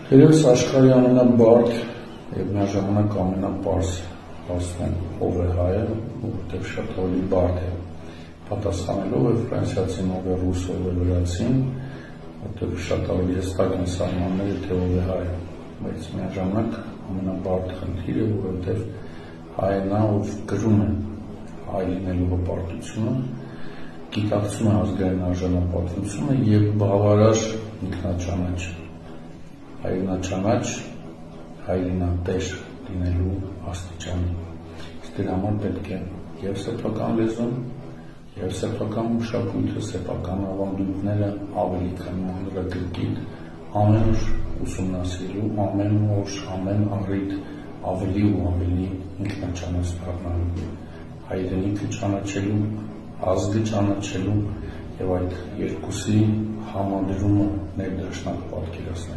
Երևս աշխարհի ամենաբարդ եւ միաժամանակ ամենապարզ հասնեն ով է հայը, որտեղ շատ ավելի բարդ է պատասխանելով է ֆրանսիացին, ով է ռուս, ով է վրացին, որտեղ շատ ավելի հստակ են սահմանները, թե ով է հայը, բայց միաժամանակ ամենաբարդ խնդիրը, որովհետեւ հայն նա, ով գրում է հայ լինելու հպարտությունը, գիտակցում է ազգային արժանապատվությունը եւ բավարար ինքնաճանաչ հայրենաճանաչ, հայրենատեր լինելու աստիճանի։ Դրա համար պետք է եւ սեփական լեզուն, եւ սեփական մշակույթը, սեփական ավանդույթները ավելի քան մանրակրկիտ ամեն օր ուսումնասիրելու, ամեն օր, ամեն առիթ ավելի ու ավելի ինքնաճանաչ դառնալու, հայրենիքը ճանաչելու, ազգը ճանաչելու եւ այդ երկուսի համադրումը ներդաշնակ պատկերացնել։